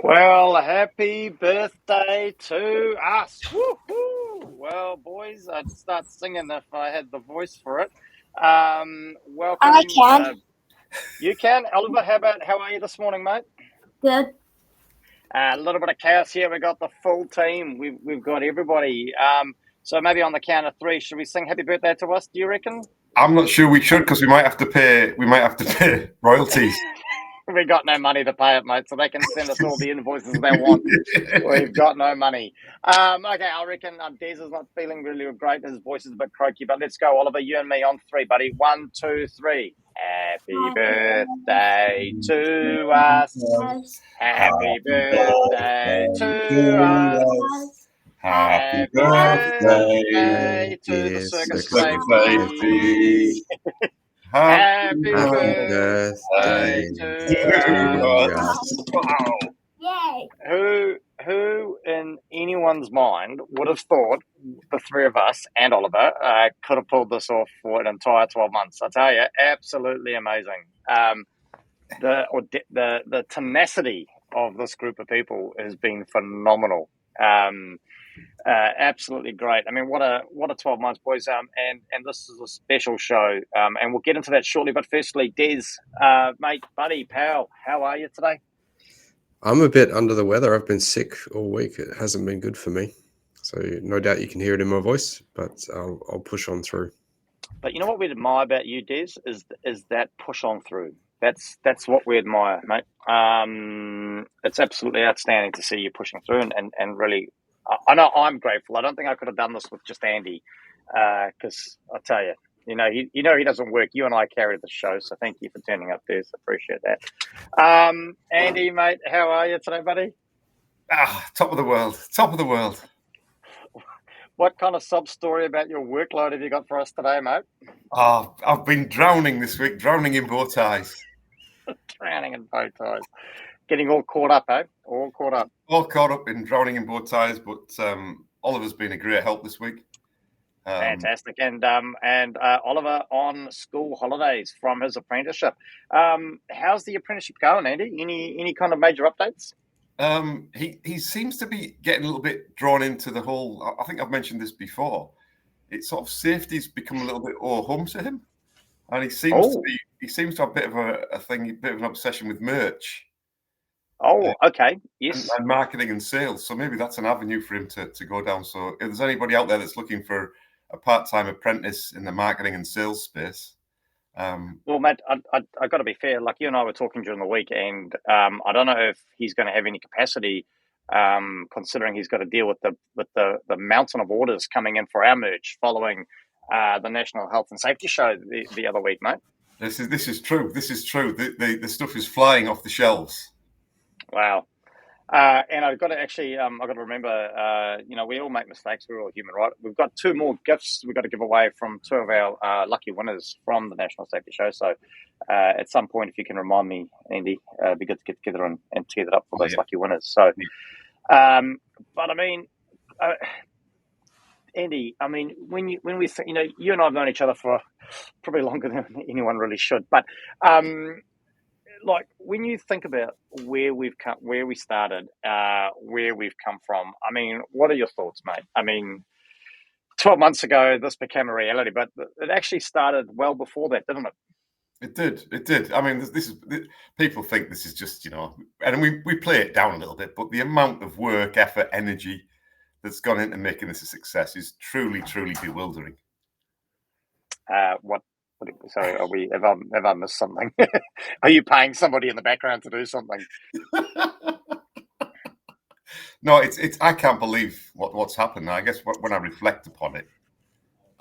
Well, happy birthday to us. Woohoo! Well, boys, I'd start singing if I had the voice for it. Welcome. I can. You can. Oliver, how are you this morning, mate? Good. A little bit of chaos here. We've got the full team. We've got everybody. So maybe on the count of three, should we sing happy birthday to us, do you reckon? I'm not sure we should because we might have to pay royalties. We got no money to pay it, mate, so they can send us all the invoices they want. We've got no money. Okay, I reckon Des is not feeling really great. His voice is a bit croaky, but let's go, Oliver. You and me on three, buddy. 1, 2, 3. Happy birthday to us. Happy birthday to us. Happy birthday to the Circus of Safety. Happy birthday to us. Wow. Yay. Who in anyone's mind would have thought the three of us and Oliver could have pulled this off for an entire 12 months? I tell you, absolutely amazing. The tenacity of this group of people has been phenomenal. Absolutely great. I mean, what a 12 months, boys. And this is a special show. And we'll get into that shortly. But firstly, Des, mate, buddy, pal, how are you today? I'm a bit under the weather. I've been sick all week. It hasn't been good for me. So no doubt you can hear it in my voice, but I'll push on through. But you know what we admire about you, Des, is that push on through. That's what we admire, mate. It's absolutely outstanding to see you pushing through and really. I know I'm grateful. I don't think I could have done this with just Andy, because I tell you, he doesn't work. You and I carry the show, so thank you for turning up, Des. Appreciate that. Andy, mate, how are you today, buddy? Top of the world. What kind of sub story about your workload have you got for us today, mate? I've been drowning this week, drowning in bow ties. Drowning in bow ties. Getting all caught up, eh? All caught up in drowning in bow ties, but Oliver's been a great help this week. Fantastic. And Oliver on school holidays from his apprenticeship. How's the apprenticeship going, Andy? Any kind of major updates? He seems to be getting a little bit drawn into the whole. I think I've mentioned this before. It's sort of safety's become a little bit home to him, and he seems to have a bit of a bit of an obsession with merch. Oh, okay. Yes. And marketing and sales. So maybe that's an avenue for him to go down. So if there's anybody out there that's looking for a part-time apprentice in the marketing and sales space. Well, Matt, I got to be fair. Like you and I were talking during the week, and I don't know if he's going to have any capacity, considering he's got to deal with the mountain of orders coming in for our merch following the National Health and Safety Show the other week, mate. This is true. The stuff is flying off the shelves. Wow. And I've got to remember, we all make mistakes. We're all human, right? We've got 2 more gifts we've got to give away from 2 of our lucky winners from the National Safety Show. So at some point, if you can remind me, Andy, it'd be good to get together and tear that up for those lucky winners. So, but I mean, Andy, I mean, when we think, you and I have known each other for probably longer than anyone really should, but like when you think about where we started, where we've come from, I mean, what are your thoughts, mate? I mean, 12 months ago, this became a reality, but it actually started well before that, didn't it? It did. I mean, people think this is just, and we play it down a little bit, but the amount of work, effort, energy that's gone into making this a success is truly, truly bewildering. Sorry, have I missed something? Are you paying somebody in the background to do something? No, it's. I can't believe what's happened. I guess when I reflect upon it,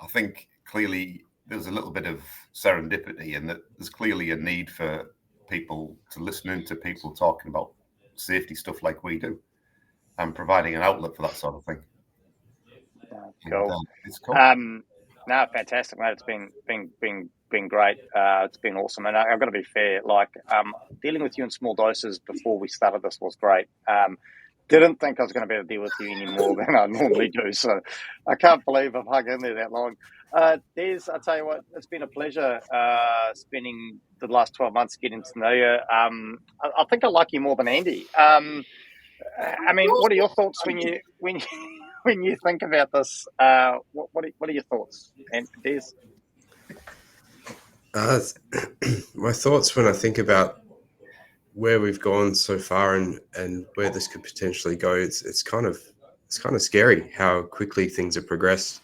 I think clearly there's a little bit of serendipity, and that there's clearly a need for people to listen into people talking about safety stuff like we do, and providing an outlet for that sort of thing. Cool. It's cool. No, fantastic, mate. It's been great. It's been awesome, and I've got to be fair. Like dealing with you in small doses before we started this was great. Didn't think I was going to be able to deal with you any more than I normally do. So I can't believe I've hung in there that long. Des, I tell you what, it's been a pleasure spending the last 12 months getting to know you. I think I like you more than Andy. I mean, what are your thoughts when you think about this? What are your thoughts, and Des? My thoughts when I think about where we've gone so far and where this could potentially go, it's kind of scary how quickly things have progressed,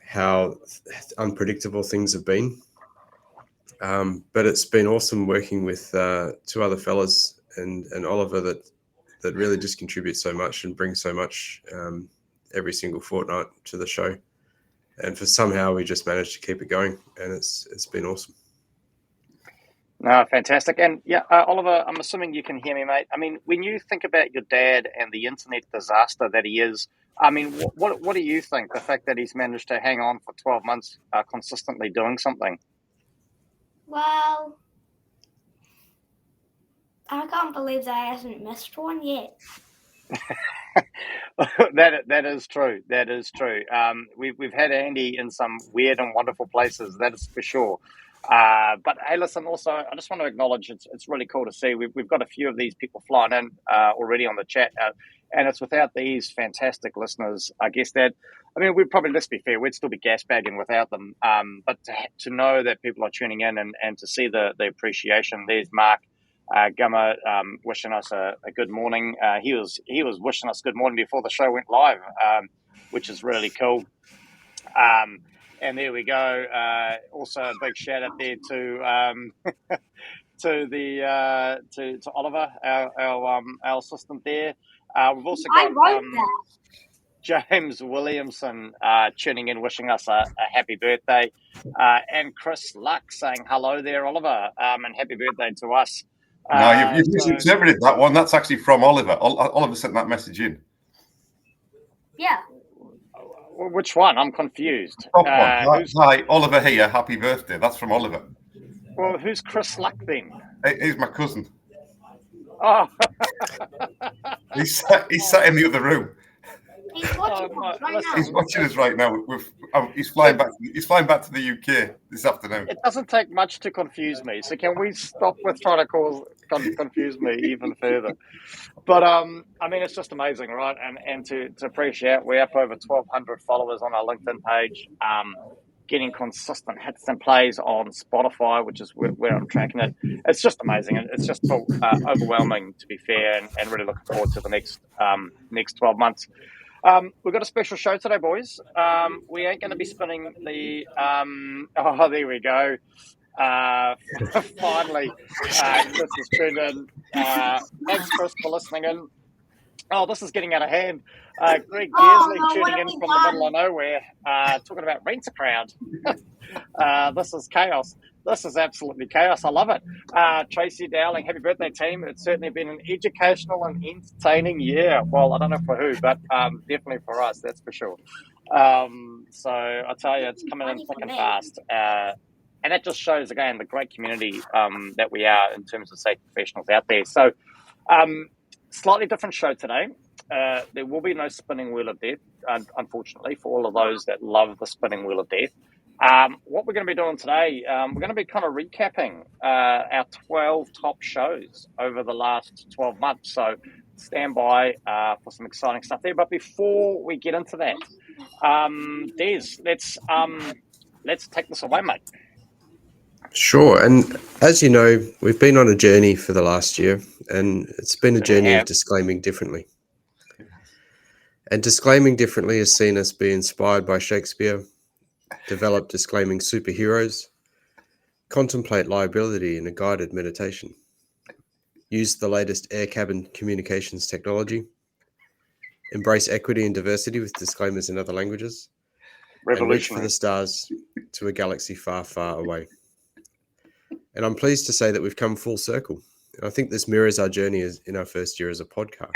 how unpredictable things have been. But it's been awesome working with two other fellas and Oliver that really just contribute so much and bring so much every single fortnight to the show. And for somehow we just managed to keep it going, and it's been awesome. No, fantastic. And yeah, Oliver, I'm assuming you can hear me, mate. I mean, when you think about your dad and the internet disaster that he is, I mean, what do you think? The fact that he's managed to hang on for 12 months consistently doing something? Well, I can't believe that I hasn't missed one yet. That is true. That is true. We've had Andy in some weird and wonderful places. That is for sure. But hey, listen. Also, I just want to acknowledge it's really cool to see. We've got a few of these people flying in already on the chat, and it's without these fantastic listeners. I guess that. I mean, let's be fair, we'd still be gas bagging without them. But to know that people are tuning in and to see the appreciation. There's Mark. Gummer wishing us a good morning. He was wishing us good morning before the show went live, which is really cool. And there we go. Also, a big shout out there to Oliver, our assistant there. We've also got James Williamson tuning in, wishing us a happy birthday, and Chris Luck saying hello there, Oliver, and happy birthday to us. No, you've misinterpreted that one. That's actually from Oliver. Oliver sent that message in. Yeah. Which one? I'm confused. Hi, Oliver here. Happy birthday. That's from Oliver. Well, who's Chris Luck then? He's my cousin. Oh. He's sat in the other room. He's watching us right now. He's watching us right now. He's flying back. He's flying back to the UK this afternoon. It doesn't take much to confuse me. So can we stop with trying to confuse me even further? But I mean, it's just amazing, right? And to appreciate, we're up over 1,200 followers on our LinkedIn page. Getting consistent hits and plays on Spotify, which is where I'm tracking it. It's just amazing, and it's just overwhelming, to be fair, and really looking forward to the next 12 months. We've got a special show today, boys. We ain't going to be spinning the... there we go. Finally, Chris has tuned in. Thanks, Chris, for listening in. Oh, this is getting out of hand. Greg Gearsley tuning in from the middle of nowhere, talking about Rent-A-Crowd. This is chaos. This is absolutely chaos. I love it. Tracy Dowling, happy birthday, team. It's certainly been an educational and entertaining year. Well, I don't know for who, but definitely for us, that's for sure. So I tell you, it's coming in thick and fast. And that just shows, again, the great community that we are in terms of safety professionals out there. So slightly different show today. There will be no spinning wheel of death, unfortunately, for all of those that love the spinning wheel of death. What we're going to be doing today, we're going to be kind of recapping our 12 top shows over the last 12 months. So stand by for some exciting stuff there. But before we get into that, Des, let's take this away, mate. Sure. And as you know, we've been on a journey for the last year, and it's been a journey of disclaiming differently. And disclaiming differently has seen us be inspired by Shakespeare, develop disclaiming superheroes, contemplate liability in a guided meditation, use the latest air cabin communications technology, embrace equity and diversity with disclaimers in other languages, and reach for the stars to a galaxy far, far away. And I'm pleased to say that we've come full circle. And I think this mirrors our journey in our first year as a podcast.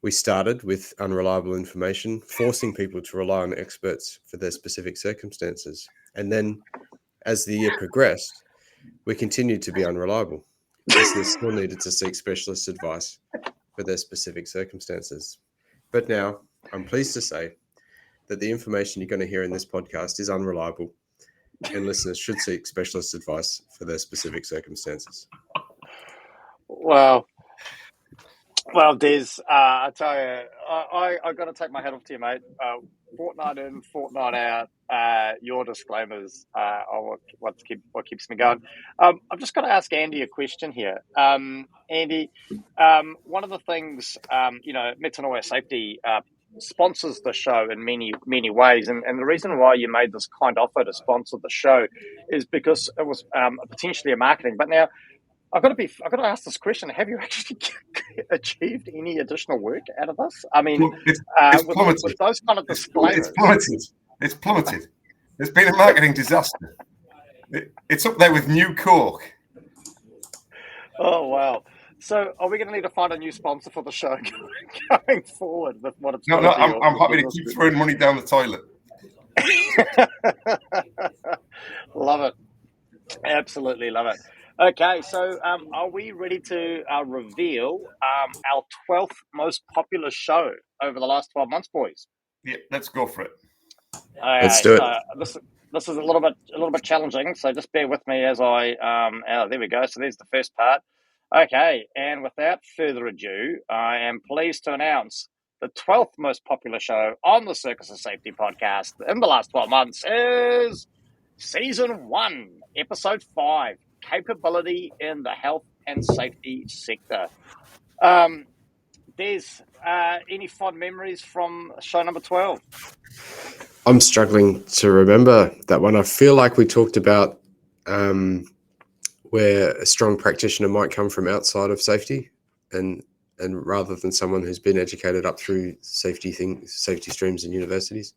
We started with unreliable information, forcing people to rely on experts for their specific circumstances. And then as the year progressed, we continued to be unreliable. Listeners still needed to seek specialist advice for their specific circumstances. But now I'm pleased to say that the information you're going to hear in this podcast is unreliable, and listeners should seek specialist advice for their specific circumstances. Wow. Well, Des, I tell you, I got to take my hat off to you, mate. Fortnight in, fortnight out, your disclaimers are what keeps me going. I'm just going to ask Andy a question here. Andy, one of the things, Metanoia Safety sponsors the show in many ways, and the reason why you made this kind offer to sponsor the show is because it was potentially a marketing. But now, I've got to ask this question: have you actually achieved any additional work out of this? I mean, it's plummeted. With those kind of disclaimers, It's plummeted. It's been a marketing disaster. It's up there with New Cork. Oh wow! So, are we going to need to find a new sponsor for the show going forward with what it's? No, I'm happy to keep throwing money down the toilet. Love it. Absolutely love it. Okay, so are we ready to reveal our 12th most popular show over the last 12 months, boys? Yeah, let's go for it. Okay, Let's do it. So this is a little bit challenging, so just bear with me as I there we go. So there's the first part. Okay, and without further ado, I am pleased to announce the 12th most popular show on the Circus of Safety podcast in the last 12 months is Season 1, Episode 5, Capability in the Health and Safety Sector. Des, any fond memories from show number 12? I'm struggling to remember that one. I feel like we talked about where a strong practitioner might come from outside of safety, and rather than someone who's been educated up through safety streams in universities,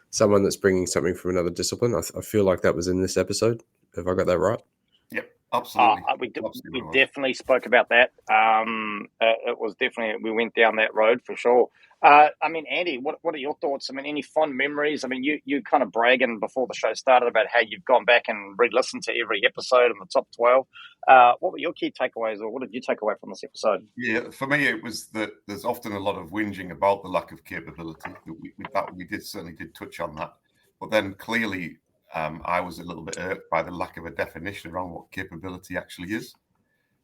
someone that's bringing something from another discipline. I feel like that was in this episode. Have I got that right? Yep, absolutely. We definitely spoke about that. It was definitely, we went down that road for sure. I mean, Andy, what are your thoughts? I mean, any fond memories? I mean, you kind of bragging before the show started about how you've gone back and re-listened to every episode in the top 12. What were your key takeaways, or what did you take away from this episode? Yeah, for me, it was that there's often a lot of whinging about the lack of capability. We certainly did touch on that. But then clearly, I was a little bit irked by the lack of a definition around what capability actually is,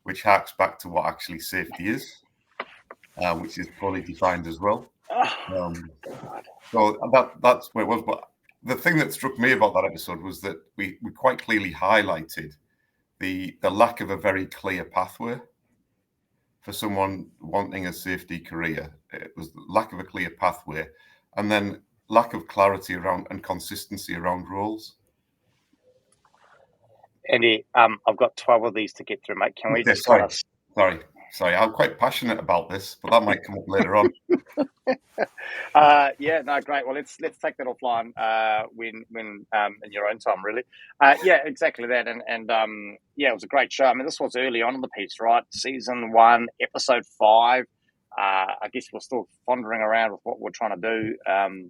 which harks back to what actually safety is, which is poorly defined as well. So that's where it was. But the thing that struck me about that episode was that we quite clearly highlighted the lack of a very clear pathway for someone wanting a safety career. It was the lack of a clear pathway, and then lack of clarity around and consistency around roles. Andy, I've got 12 of these to get through, mate. Can we just Sorry, I'm quite passionate about this, but that might come up later on. Yeah, no, great. Well, let's take that offline when in your own time, really. Yeah, exactly that. And yeah, it was a great show. I mean, this was early on in the piece, right? Season 1, Episode 5. I guess we're still pondering around with what we're trying to do,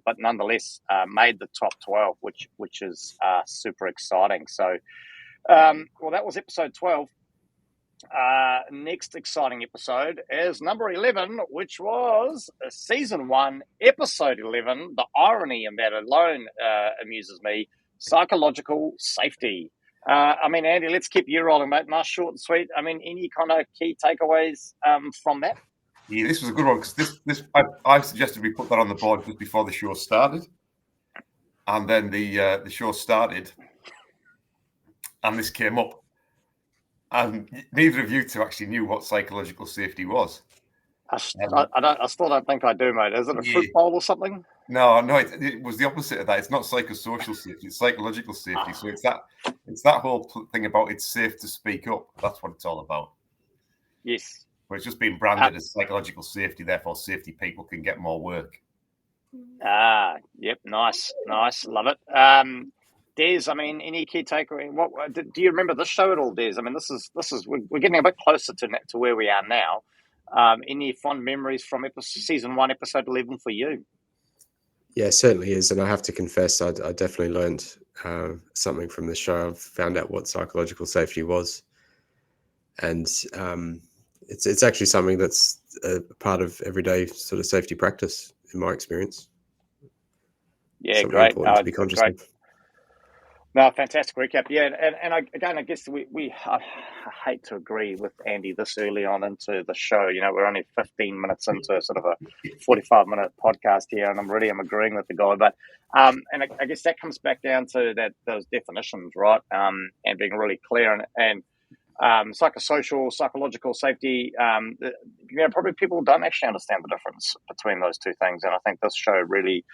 but nonetheless, made the top 12, which is super exciting. So, well, that was Episode 12. Next exciting episode is number 11, which was Season 1, Episode 11. The irony in that alone amuses me. Psychological Safety. I mean, Andy, let's keep you rolling, mate. Nice, short and sweet. I mean, any kind of key takeaways from that? Yeah, this was a good one, because I suggested we put that on the board just before the show started, and then the show started, and this came up. And neither of you two actually knew what psychological safety was. I still don't think I do, mate. Is it a fruit bowl or something? No, it was the opposite of that. It's not psychosocial safety; it's psychological safety. So it's that whole thing about it's safe to speak up. That's what it's all about. Yes. But it's just being branded as psychological safety. Therefore, safety people can get more work. Yep. Nice. Love it. Des, I mean, any key takeaway? What do you remember this show at all, Des? I mean, this is we're getting a bit closer to where we are now. Any fond memories from Season 1, Episode 11 for you? Yeah, it certainly is, and I have to confess, I definitely learned something from the show. I've found out what psychological safety was, and it's actually something that's a part of everyday sort of safety practice, in my experience. Yeah, something great. Important to be conscious of. No, fantastic recap. Yeah, and I guess I hate to agree with Andy this early on into the show. We're only 15 minutes into sort of a 45-minute podcast here, and I'm agreeing with the guy. But and I guess that comes back down to those definitions, right? And being really clear and psychosocial, psychological safety. Probably people don't actually understand the difference between those two things, and I think this show really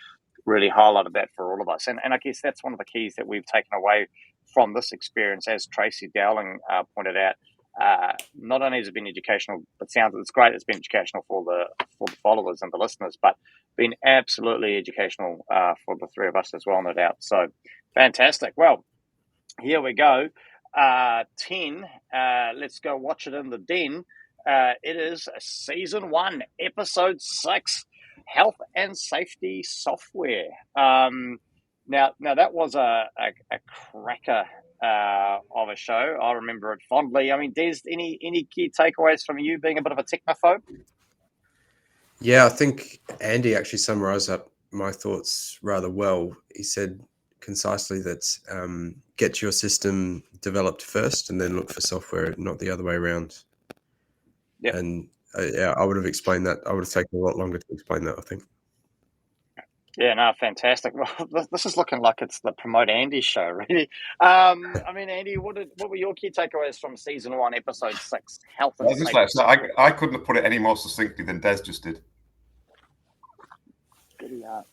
highlighted that for all of us. And I guess that's one of the keys that we've taken away from this experience, as Tracy Dowling pointed out. Not only has it been educational, but it's great. It's been educational for the followers and the listeners, but been absolutely educational for the three of us as well, no doubt. So fantastic. Well, here we go. 10. Let's go watch it in the den. It is season 1, episode 6. Health and safety software. Now that was a cracker of a show. I remember it fondly. I mean, Des, any key takeaways from you being a bit of a technophobe? Yeah, I think Andy actually summarised up my thoughts rather well. He said concisely that get your system developed first and then look for software, not the other way around. Yep. And I would have explained that. I would have taken a lot longer to explain that, I think. Yeah, no, fantastic. Well, this is looking like it's the Promote Andy show, really. I mean, Andy, what were your key takeaways from season 1, episode 6, health and safety? I couldn't have put it any more succinctly than Des just did. Giddy up.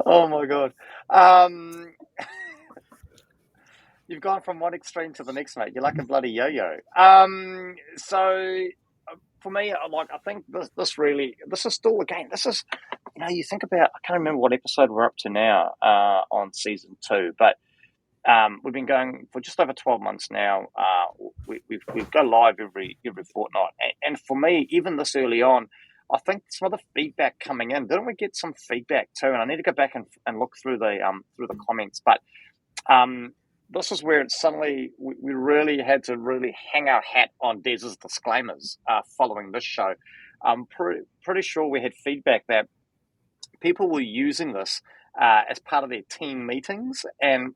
Oh my God. You've gone from one extreme to the next, mate. You're like a bloody yo-yo. So for me, I think this is still the game. This is, you think about, I can't remember what episode we're up to now on season 2, but we've been going for just over 12 months now. We go live every fortnight, and for me, even this early on, I think some of the feedback coming in. Didn't we get some feedback too? And I need to go back and look through the comments, but this is where it's suddenly we really had to really hang our hat on Des's disclaimers following this show. I'm pretty sure we had feedback that people were using this as part of their team meetings and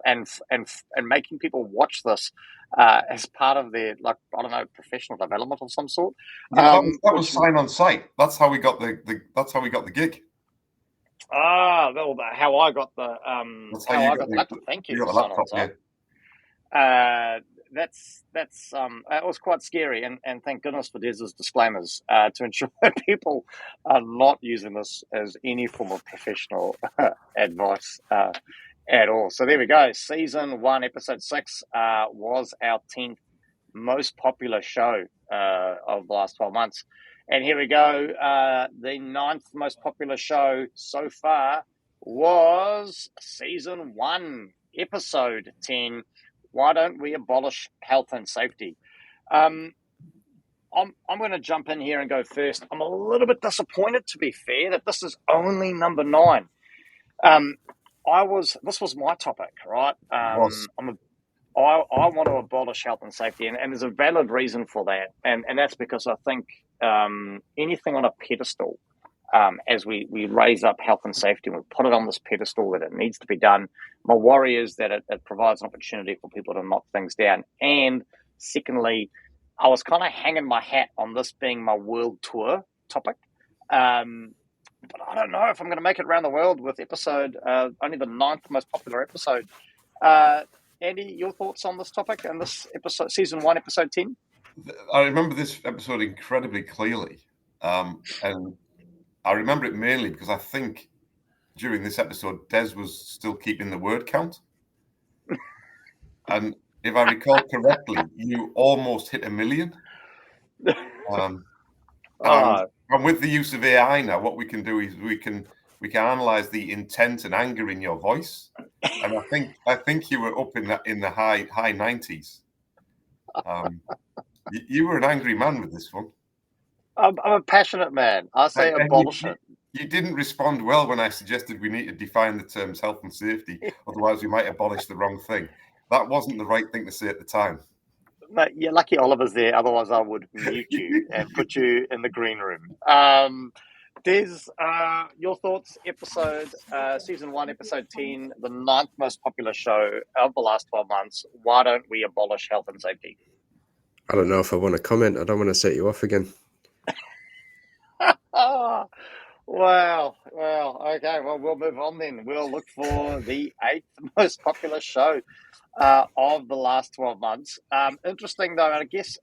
making people watch this as part of their, professional development of some sort. Yeah, that was sign on site. That's how we got the gig. Well, how I got the laptop. Thank you. You got the laptop, yeah. It was quite scary, and thank goodness for Des's disclaimers to ensure that people are not using this as any form of professional advice at all. So there we go. Season 1, episode 6 was our 10th most popular show of the last 12 months. And here we go. The 9th most popular show so far was season 1, episode 10. Why don't we abolish health and safety? I'm going to jump in here and go first. I'm a little bit disappointed, to be fair, that this is only number 9. This was my topic, right? I want to abolish health and safety, and there's a valid reason for that, and that's because I think anything on a pedestal, as we raise up health and safety and we put it on this pedestal that it needs to be done, my worry is that it provides an opportunity for people to knock things down. And secondly, I was kind of hanging my hat on this being my world tour topic. But I don't know if I'm going to make it around the world with episode, only the 9th most popular episode. Andy, your thoughts on this topic and this episode, season 1, episode 10? I remember this episode incredibly clearly. And I remember it mainly because I think during this episode, Des was still keeping the word count. And if I recall correctly, you almost hit 1 million. And with the use of AI now, what we can do is we can analyze the intent and anger in your voice. And I think you were up in the high 90s. You were an angry man with this one. I'm a passionate man. I say abolish it. You didn't respond well when I suggested we need to define the terms health and safety. Otherwise, we might abolish the wrong thing. That wasn't the right thing to say at the time. Mate, you're lucky Oliver's there. Otherwise, I would mute you and put you in the green room. Des, your thoughts, season 1, episode 10, the 9th most popular show of the last 12 months. Why don't we abolish health and safety? I don't know if I want to comment. I don't want to set you off again. Oh, wow. Okay, well, we'll move on then. We'll look for the 8th most popular show of the last 12 months. Interesting, though, and I guess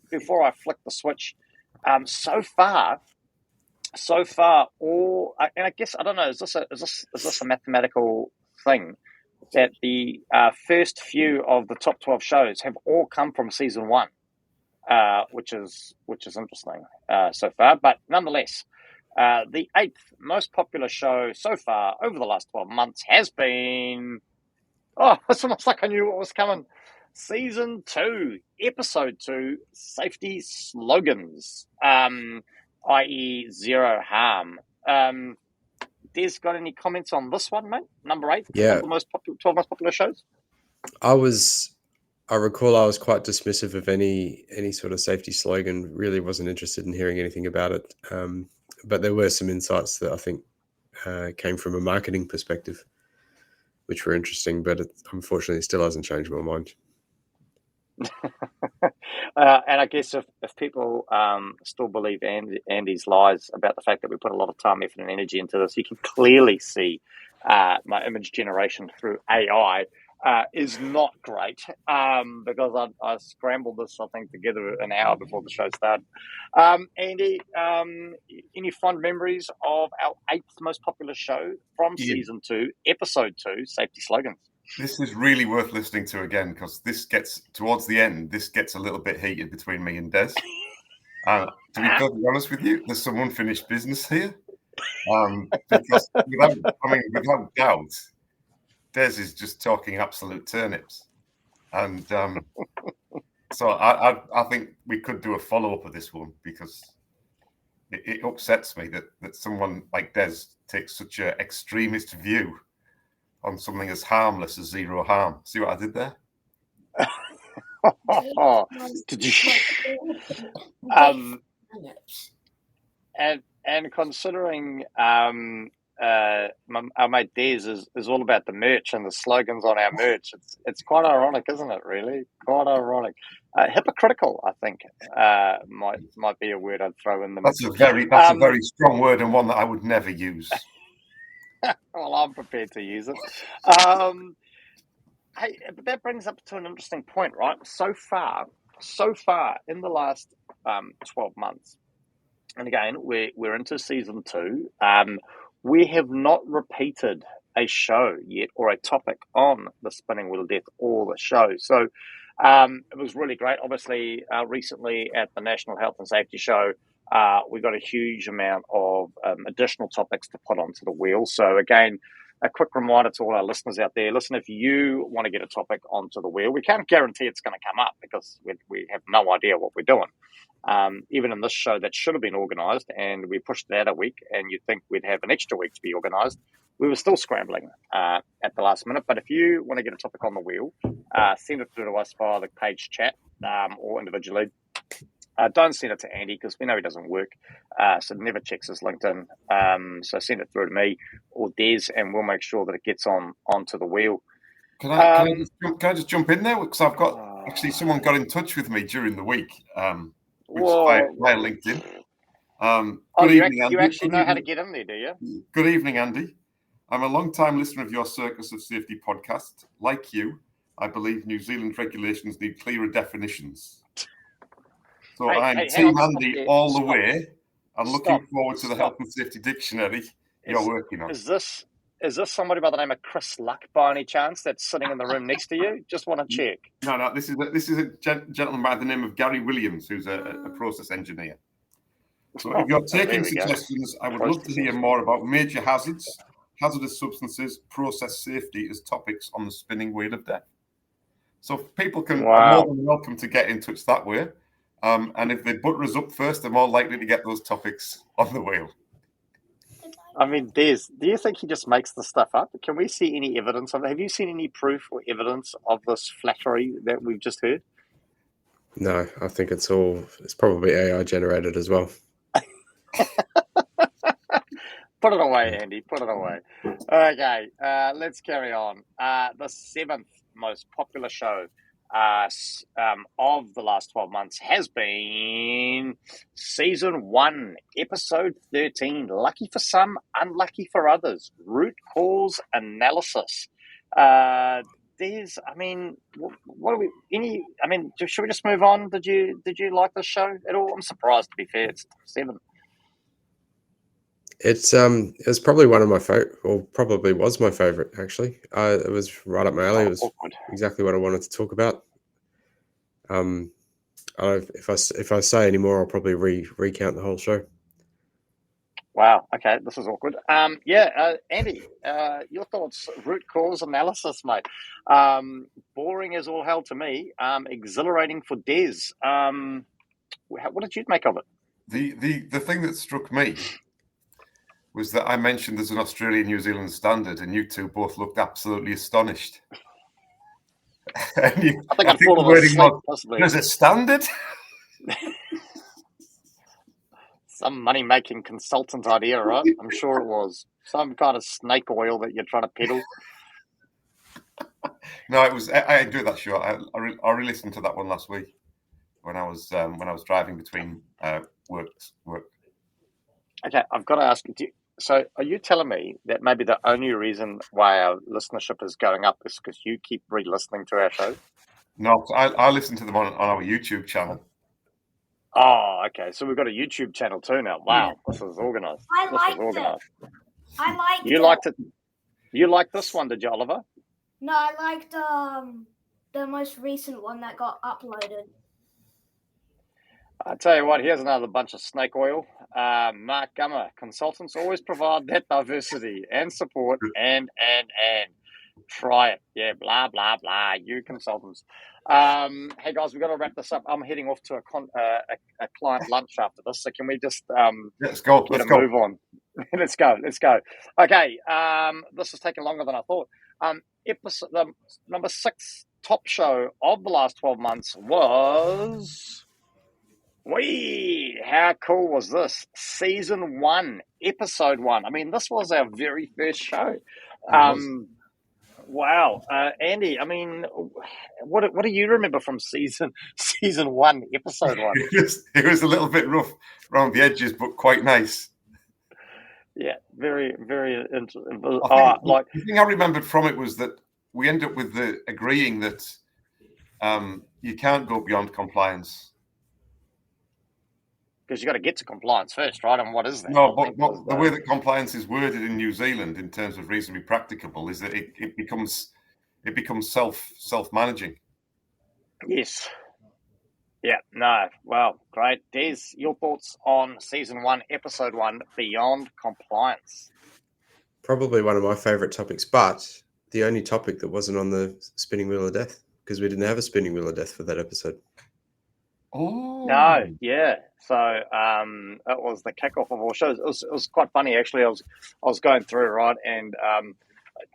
before I flick the switch, so far, all, and I guess, I don't know, is this a mathematical thing that the first few of the top 12 shows have all come from season 1, which is interesting so far. But nonetheless, the 8th most popular show so far over the last 12 months has been, it's almost like I knew what was coming. Season 2, episode 2, safety slogans, i.e. zero harm. Des, got any comments on this one, mate? Number 8, Yeah. of the 12 most popular shows? I recall I was quite dismissive of any sort of safety slogan, really wasn't interested in hearing anything about it. But there were some insights that I think came from a marketing perspective, which were interesting, but it unfortunately still hasn't changed my mind. And I guess if people still believe Andy's lies about the fact that we put a lot of time, effort, and energy into this, you can clearly see my image generation through AI is not great because I scrambled this, I think, together an hour before the show started. Andy, any fond memories of our 8th most popular show from season 2, episode 2, safety slogans? This is really worth listening to again because this gets towards the end. This gets a little bit heated between me and Des. To be totally honest with you, there's some unfinished business here. Because without doubt, Des is just talking absolute turnips, and so I think we could do a follow-up of this one because it upsets me that someone like Des takes such an extremist view on something as harmless as zero harm. See what I did there? Did you? And considering our mate Des is all about the merch and the slogans on our merch, it's quite ironic, isn't it? Really, quite ironic. Hypocritical, I think, might be a word I'd throw in the mix. That's a very strong word and one that I would never use. Well, I'm prepared to use it. Hey, but that brings up to an interesting point, right? So far in the last 12 months, and again, we're into season 2. We have not repeated a show yet or a topic on the Spinning Wheel of Death or the show. So it was really great. Obviously, recently at the National Health and Safety Show, we got a huge amount of additional topics to put onto the wheel. So again, a quick reminder to all our listeners out there. Listen, if you want to get a topic onto the wheel, we can't guarantee it's going to come up because we have no idea what we're doing. Even in this show that should have been organised and we pushed it out a week and you'd think we'd have an extra week to be organised, we were still scrambling at the last minute. But if you want to get a topic on the wheel, send it through to us via the page chat or individually. Don't send it to Andy because we know he doesn't work, so never checks his LinkedIn. So send it through to me or Des, and we'll make sure that it gets onto the wheel. Can I just jump in there? Because I've got actually someone got in touch with me during the week, which via LinkedIn. Good evening, Andy. You actually know how to get in there, do you? Good evening, Andy. I'm a long-time listener of your Circus of Safety podcast. Like you, I believe New Zealand regulations need clearer definitions. So I'm Team Andy all the way. I'm looking forward to the Health and Safety Dictionary you're working on. Is this somebody by the name of Chris Luck by any chance that's sitting in the room next to you? Just want to check. No, this is a gentleman by the name of Gary Williams, who's a process engineer. So if you're taking suggestions, I would love to hear more about major hazards, hazardous substances, process safety as topics on the Spinning Wheel of Death. So people are more than welcome to get in touch that way. And if they butter us up first, they're more likely to get those topics on the wheel. I mean, Des, do you think he just makes the stuff up? Can we see any evidence of it? Have you seen any proof or evidence of this flattery that we've just heard? No, I think it's probably AI generated as well. Put it away, Andy. Put it away. Okay, let's carry on. The seventh most popular show of the last 12 months has been Season 1, Episode 13. Lucky for some, unlucky for others. Root cause analysis. Should we just move on? Did you like this show at all? I'm surprised, to be fair. It's 7. It was probably one of my favorite, or probably was my favorite actually. It was right up my alley. It was exactly what I wanted to talk about. If I say any more, I'll probably recount the whole show. Wow. Okay, this is awkward. Andy, your thoughts? Root cause analysis, mate. Boring as all hell to me. Exhilarating for Des. What did you make of it? The thing that struck me was that I mentioned there's an Australian-New Zealand standard, and you two both looked absolutely astonished. I think I'd fallen asleep, possibly. There's a standard? Some money-making consultant idea, right? I'm sure it was. Some kind of snake oil that you're trying to peddle. No, it was. I enjoyed that show. I re-listened to that one last week when I was driving between work. Okay, I've got to ask you. So, are you telling me that maybe the only reason why our listenership is going up is because you keep re-listening to our show? No, I listen to them on our YouTube channel. Oh, okay. So we've got a YouTube channel too now. Wow, this is organised. I liked it. You liked it. You liked this one, did you, Oliver? No, I liked the most recent one that got uploaded. I tell you what, here's another bunch of snake oil. Mark Gummer, consultants always provide that diversity and support and try it. Yeah, blah, blah, blah. You consultants. Hey, guys, we've got to wrap this up. I'm heading off to a client lunch after this, so can we just let's go. move on? Let's go. Okay, this has taken longer than I thought. Episode the number 6 top show of the last 12 months was... how cool was this? Season 1, Episode 1. I mean, this was our very first show. Wow. Andy, I mean, what do you remember from season 1, Episode 1? It was a little bit rough around the edges, but quite nice. Yeah, very, very interesting. The thing I remembered from it was that we ended up with agreeing that you can't go beyond compliance. Because you got to get to compliance first, right? And what is that? No, but the way that compliance is worded in New Zealand in terms of reasonably practicable is that it becomes self-managing. Yes. Yeah. No. Well, great. Des, your thoughts on Season 1, Episode 1, Beyond Compliance? Probably one of my favourite topics, but the only topic that wasn't on the spinning wheel of death, because we didn't have a spinning wheel of death for that episode. Oh no, yeah. So it was the kickoff of all shows. It was quite funny actually. I was going through, right, and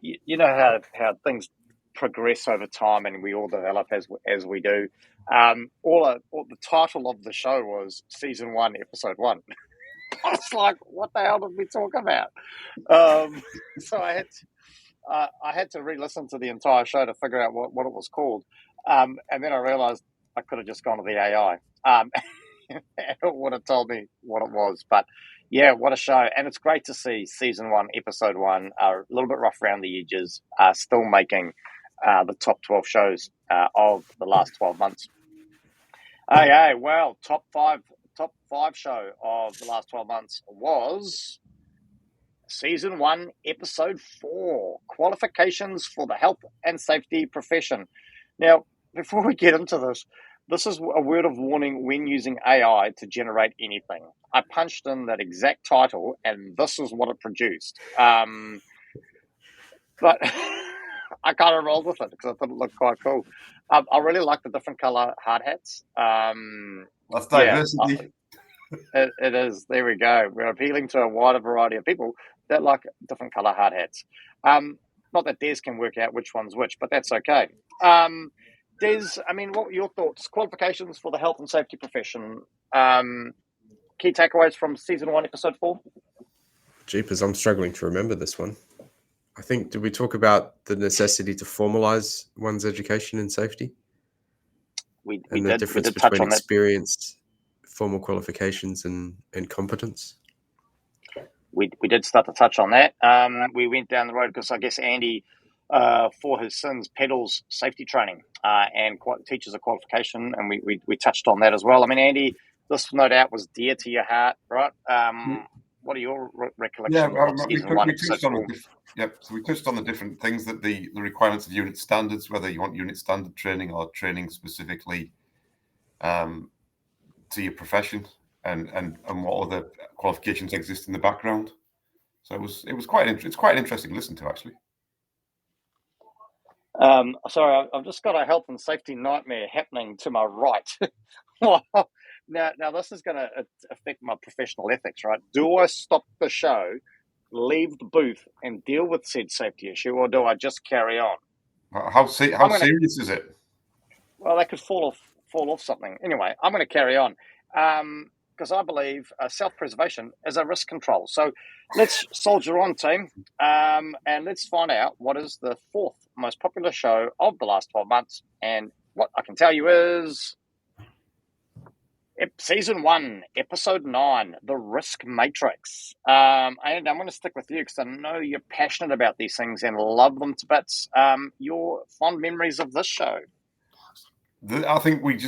you know how things progress over time, and we all develop as we do. All the title of the show was Season 1, Episode 1. I was like, what the hell did we talk about? So I had to re-listen to the entire show to figure out what it was called, and then I realized I could have just gone to the AI. It would have told me what it was. But yeah, what a show. And it's great to see Season 1, Episode 1, a little bit rough around the edges, still making the top 12 shows of the last 12 months. Okay, well, top five show of the last 12 months was Season 1, Episode 4, Qualifications for the Health and Safety Profession. Now, before we get into this is a word of warning when using AI to generate anything. I punched in that exact title, and this is what it produced. But I kind of rolled with it because I thought it looked quite cool. I really like the different color hard hats. That's diversity. Yeah, it is. There we go. We're appealing to a wider variety of people that like different color hard hats. Not that Des can work out which one's which, but that's okay. Des, I mean, what were your thoughts? Qualifications for the health and safety profession. Key takeaways from Season 1, Episode 4? Jeepers, I'm struggling to remember this one. I think, did we talk about the necessity to formalise one's education in safety? We And the did difference touch between on that. experience, formal qualifications, and competence? We did start to touch on that. We went down the road because I guess Andy, for his sins, pedals safety training and teaches a qualification, and we touched on that as well. I mean, Andy, this no doubt was dear to your heart, right? What are your recollections of season one? So we touched on the different things, that the requirements of unit standards, whether you want unit standard training or training specifically to your profession, and what other qualifications exist in the background. So it's quite an interesting listen to, actually. Sorry, I've just got a health and safety nightmare happening to my right. Well, now this is going to affect my professional ethics, right? Do I stop the show, leave the booth, and deal with said safety issue, or do I just carry on? How serious is it? Well, they could fall off something. Anyway, I'm going to carry on because I believe self-preservation is a risk control. So let's soldier on, team, and let's find out what is the fourth most popular show of the last 12 months. And what I can tell you is Season 1, Episode 9, The Risk Matrix. And I'm going to stick with you because I know you're passionate about these things and love them to bits. Your fond memories of this show? I think we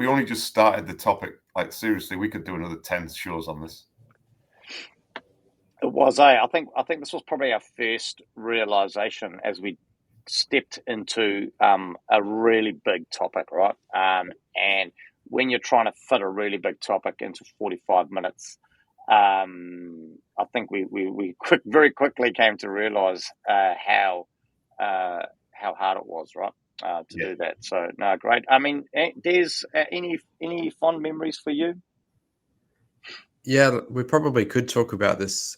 only just started the topic. Like, seriously, we could do another 10 shows on this. It was, I think this was probably our first realization as we stepped into a really big topic, right? And when you're trying to fit a really big topic into 45 minutes, I think we very quickly came to realize how hard it was, right, to do that. So, no, great. I mean, Des, any fond memories for you? Yeah, we probably could talk about this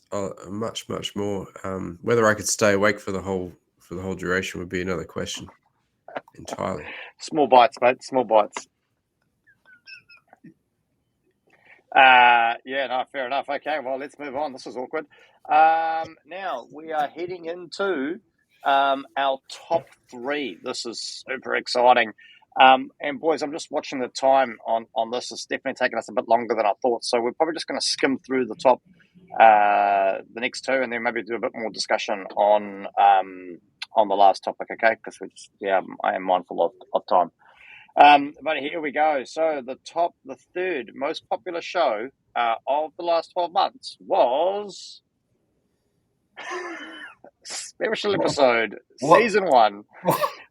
much more. Whether I could stay awake for the whole duration would be another question entirely. Small bites, mate. Small bites. Yeah, no, fair enough. Okay, well, let's move on. This is awkward. Now we are heading into our top 3. This is super exciting. And boys, I'm just watching the time on this. It's definitely taken us a bit longer than I thought. So we're probably just going to skim through the top, the next 2, and then maybe do a bit more discussion on the last topic. Okay, because I am mindful of time. But here we go. So the third most popular show of the last 12 months was special episode, Season 1,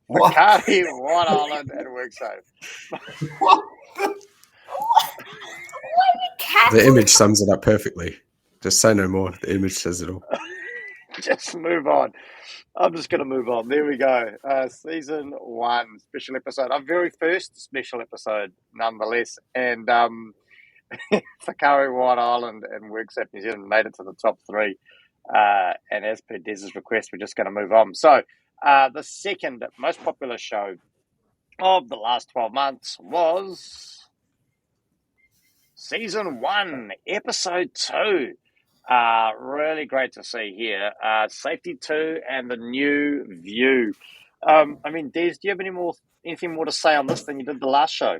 Bacardi, White Island, and WorkSafe. What? The image sums it up perfectly. Just say no more. The image says it all. Just move on. I'm just going to move on. There we go. Season 1 special episode. Our very first special episode, nonetheless. And Whakaari, White Island, and WorkSafe New Zealand made it to the top 3. And as per Des's request, we're just going to move on. So the second most popular show of the last 12 months was Season 1, Episode 2. Really great to see here. Safety 2 and the New View. I mean, Des, do you have anything more to say on this than you did the last show?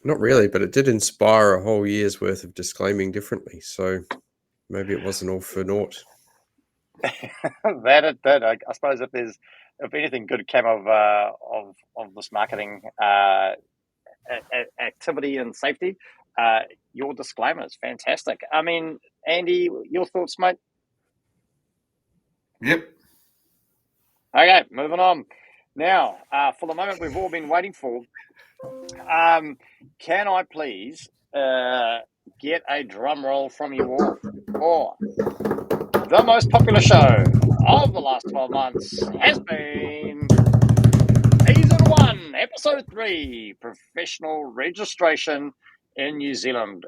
Not really, but it did inspire a whole year's worth of disclaiming differently. So maybe it wasn't all for naught. That it did. I suppose if anything good came of this marketing activity and safety, your disclaimer is fantastic. I mean, Andy, your thoughts, mate? Yep. Okay, moving on. Now, for the moment we've all been waiting for, can I please get a drum roll from you all for the most popular show of the last 12 months has been Season 1, Episode 3, Professional Registration in New Zealand,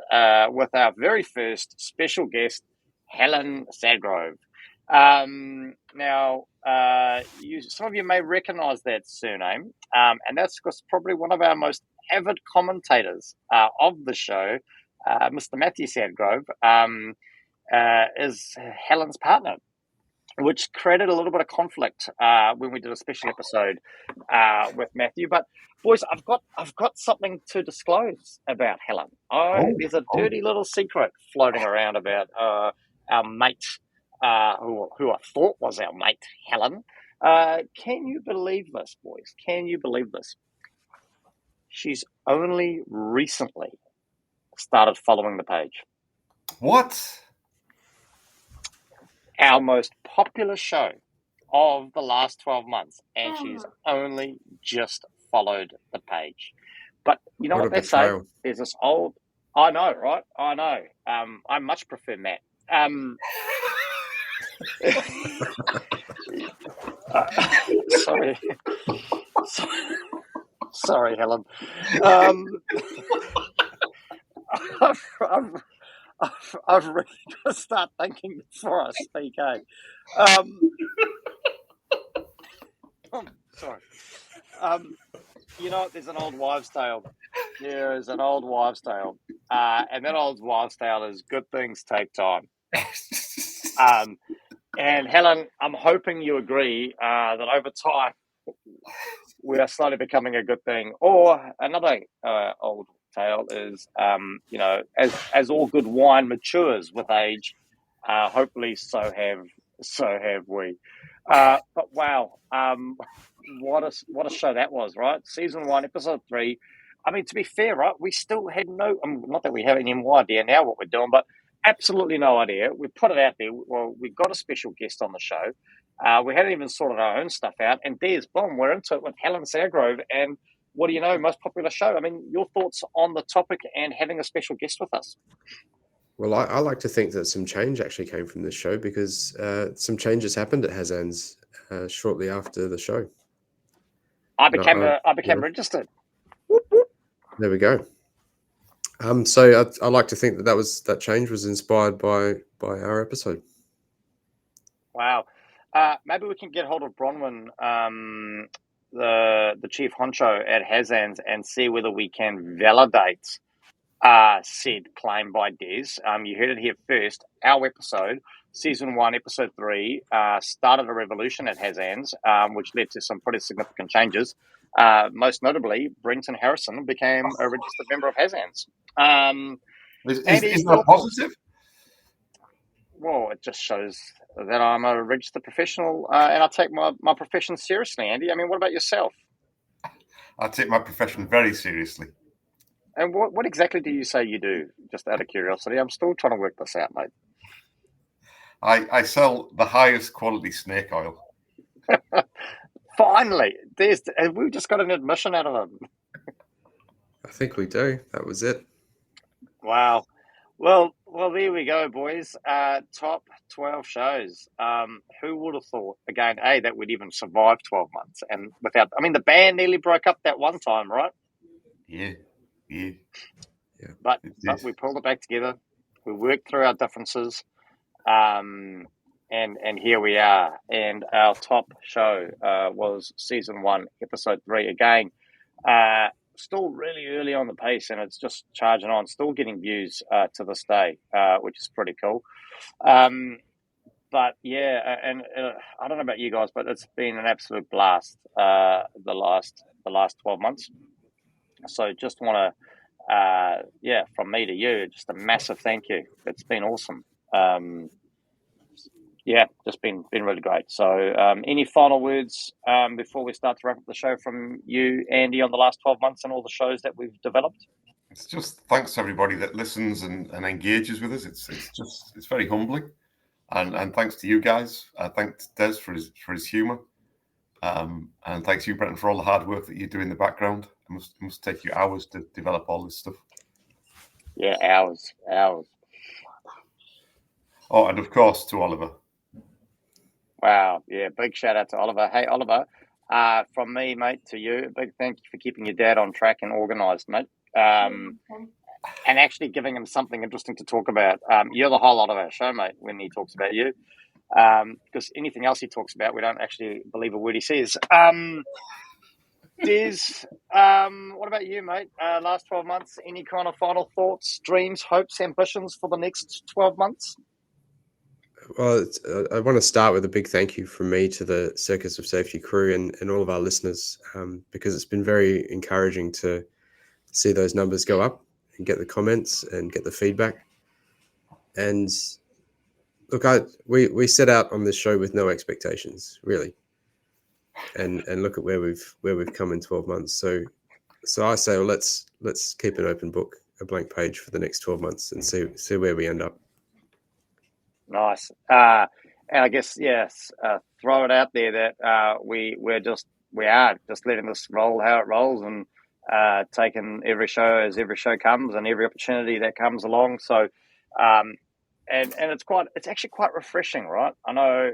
with our very first special guest, Helen Sadgrove. Now, some of you may recognise that surname, and that's because probably one of our most avid commentators of the show, Mr. Matthew Sadgrove. is Helen's partner, which created a little bit of conflict when we did a special episode with Matthew. But boys, I've got something to disclose about Helen. There's a dirty little secret floating around about our mate, who I thought was our mate, Helen. Can you believe this, boys? Can you believe this? She's only recently started following the page. What? Our most popular show of the last 12 months, and she's only just followed the page. But you know what they say? There's this old... I know, right? I know. I much prefer Matt. Sorry, Helen. I've really got to start thinking before I speak, eh? Sorry. You know, there's an old wives' tale. There is an old wives' tale. And that old wives' tale is good things take time. And Helen, I'm hoping you agree that over time we are slowly becoming a good thing. Or another old tale is, you know, as all good wine matures with age, hopefully so have we. But wow, what a show that was, right? Season 1, episode 3. I mean, to be fair, right, we still had not that we have any more idea now what we're doing, but absolutely no idea. We put it out there. Well, we got a special guest on the show. We hadn't even sorted our own stuff out. And there's, boom, we're into it with Helen Sagrove. And what do you know, most popular show. I mean, your thoughts on the topic and having a special guest with us? Well, I like to think that some change actually came from this show because some changes happened at Hazan's shortly after the show. I became registered. There we go. So I like to think that change was inspired by our episode. Wow. Maybe we can get hold of Bronwyn, the chief honcho at Hazan's, and see whether we can validate said claim by Des. You heard it here first. Our episode, season 1, episode 3, started a revolution at Hazan's, which led to some pretty significant changes. Most notably, Brenton Harrison became a registered member of Hazan's. Is that positive? Well, it just shows that I'm a registered professional, and I take my profession seriously, Andy. I mean, what about yourself? I take my profession very seriously. And what exactly do you say you do, just out of curiosity? I'm still trying to work this out, mate. I sell the highest quality snake oil. Finally, we've just got an admission out of him. I think we do. That was it. Wow. Well, there we go, boys. Top 12 shows. Who would have thought, again, that we'd even survive 12 months? And the band nearly broke up that one time, right? Yeah. But we pulled it back together. We worked through our differences. And here we are. And our top show was season 1, episode 3. Again, still really early on the pace, and it's just charging on. Still getting views to this day, which is pretty cool. But yeah, and I don't know about you guys, but it's been an absolute blast the last 12 months. So just want to, from me to you, just a massive thank you. It's been awesome. Just been really great. So any final words before we start to wrap up the show from you, Andy, on the last 12 months and all the shows that we've developed? It's just thanks to everybody that listens and engages with us. It's very humbling. And thanks to you guys. Thanks to Des for his humour. And thanks to you, Brenton, for all the hard work that you do in the background. It must take you hours to develop all this stuff. Yeah, hours. Oh, and of course to Oliver. Wow, yeah, big shout out to Oliver. Hey, Oliver, from me, mate, to you, a big thank you for keeping your dad on track and organised, mate. And actually giving him something interesting to talk about. You're the whole lot of our show, mate, when he talks about you. Because anything else he talks about, we don't actually believe a word he says. Des, what about you, mate? Last 12 months, any kind of final thoughts, dreams, hopes, ambitions for the next 12 months? Well, I want to start with a big thank you from me to the Circus of Safety crew and all of our listeners, because it's been very encouraging to see those numbers go up and get the comments and get the feedback. And look, we set out on this show with no expectations, really, and look at where we've come in 12 months. So I say, well, let's keep an open book, a blank page for the next 12 months, and see where we end up. Nice. And I guess, yes, throw it out there that we are just letting this roll how it rolls, and taking every show as every show comes and every opportunity that comes along. So, and it's actually quite refreshing, right? I know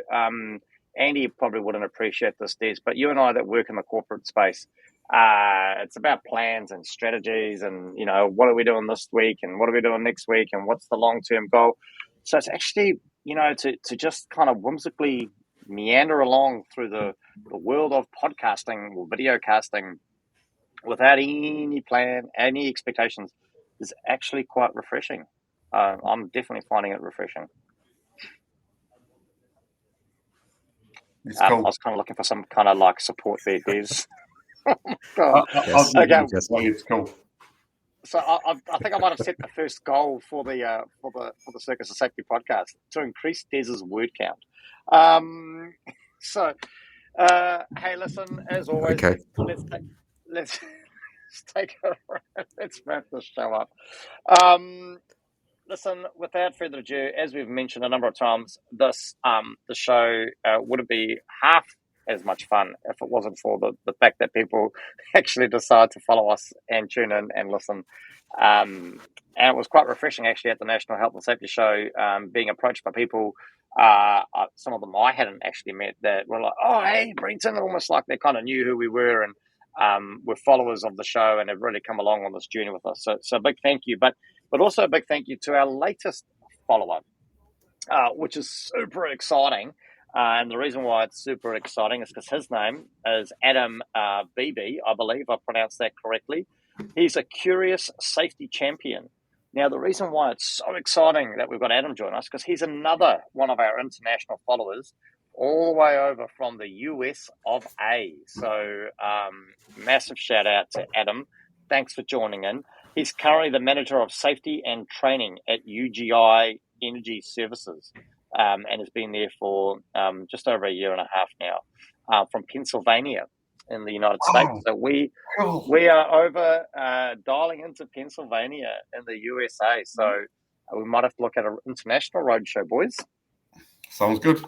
Andy probably wouldn't appreciate this, Des, but you and I that work in the corporate space, it's about plans and strategies, and what are we doing this week, and what are we doing next week, and what's the long-term goal. So it's actually, to just kind of whimsically meander along through the world of podcasting or video casting without any plan, any expectations, is actually quite refreshing. I'm definitely finding it refreshing. It's cool. I was kind of looking for some kind of like support there, Des. Oh my God. Yes. Okay. It's cool. So I think I might have set the first goal for the Circus of Safety podcast to increase Des's word count. Hey, listen, as always, Okay. let's take let's wrap this show up. Listen, without further ado, as we've mentioned a number of times, the show wouldn't be half as much fun if it wasn't for the fact that people actually decide to follow us and tune in and listen. And it was quite refreshing actually at the National Health and Safety Show, being approached by people, some of them I hadn't actually met, that were like, oh, hey, Brenton, almost like they kind of knew who we were and were followers of the show and have really come along on this journey with us. So a big thank you, but also a big thank you to our latest follower, which is super exciting. And the reason why it's super exciting is because his name is Adam Beebe, I believe I pronounced that correctly. He's a curious safety champion. Now, the reason why it's so exciting that we've got Adam join us, because he's another one of our international followers, all the way over from the US of A. So massive shout out to Adam. Thanks for joining in. He's currently the manager of safety and training at UGI Energy Services. And has been there for just over a year and a half now, from Pennsylvania in the United States. So we are over dialing into Pennsylvania in the USA. So we might have to look at an international roadshow, boys. Sounds good.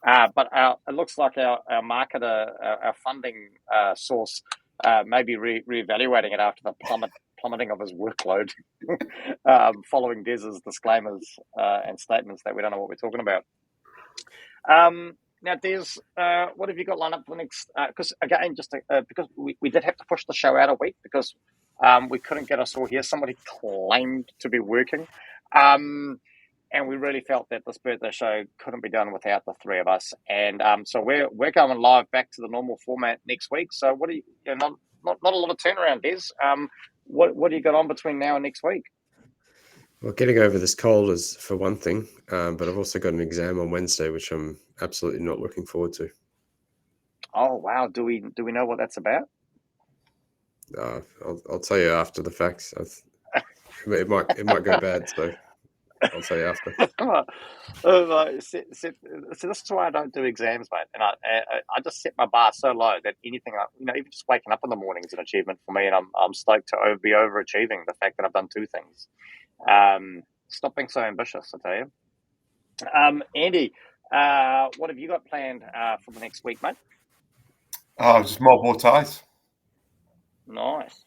But it looks like our marketer, our funding source, may be reevaluating it after the plummeting of his workload, following Des's disclaimers and statements that we don't know what we're talking about. Now, Des, what have you got lined up for the next? Because again, because we did have to push the show out a week because we couldn't get us all here. Somebody claimed to be working, and we really felt that this birthday show couldn't be done without the three of us. And so we're going live back to the normal format next week. So what do you not a lot of turnaround, Des? What do you got on between now and next week? Well, getting over this cold is for one thing, but I've also got an exam on Wednesday, which I'm absolutely not looking forward to. Oh wow! Do we know what that's about? I'll tell you after the facts. It might go bad, so I'll tell you after. So this is why I don't do exams, mate. And I just set my bar so low that anything, even just waking up in the morning is an achievement for me, and I'm stoked to be overachieving the fact that I've done two things. Stop being so ambitious, I tell you. Andy, what have you got planned for the next week, mate? Oh, just more bow ties. Nice.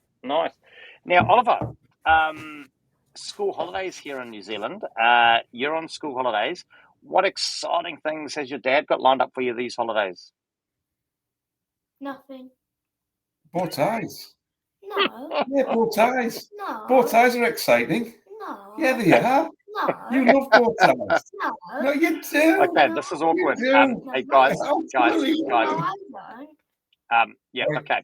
Now, Oliver, school holidays here in New Zealand. You're on school holidays. What exciting things has your dad got lined up for you these holidays? Nothing. Bow ties. No. Yeah, bow ties. No. Bow ties are exciting. No. Yeah, they are. No. You love bow ties. No. No, you do. Okay, this is awkward. You do. Hey, guys. Absolutely. No, I don't. Yeah, okay.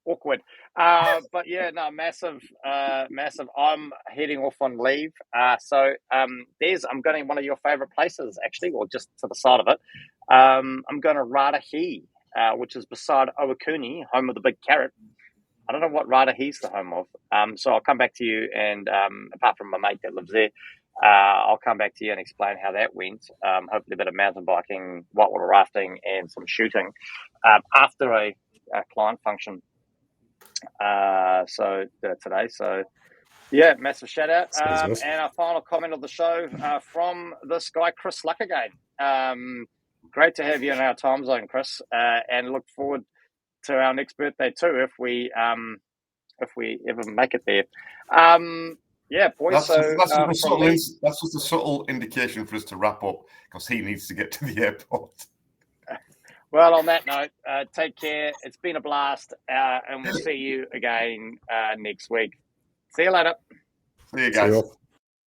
Awkward. But yeah, no, massive. I'm heading off on leave. So Des, I'm going to one of your favourite places, actually, or just to the side of it. I'm going to Rarahi, which is beside Owakuni, home of the big carrot. I don't know what Rarahi's the home of. So I'll come back to you, and apart from my mate that lives there, I'll come back to you and explain how that went. Hopefully a bit of mountain biking, whitewater rafting, and some shooting after a client function today. So yeah, massive shout out. Sounds awesome. And our final comment of the show from this guy, Chris Luck again. Great to have you in our time zone, Chris, and look forward to our next birthday too, if we ever make it there. Yeah, boys. That's just a subtle indication for us to wrap up, because he needs to get to the airport. Well, on that note, take care. It's been a blast, and we'll see you again next week. See you later. See you guys.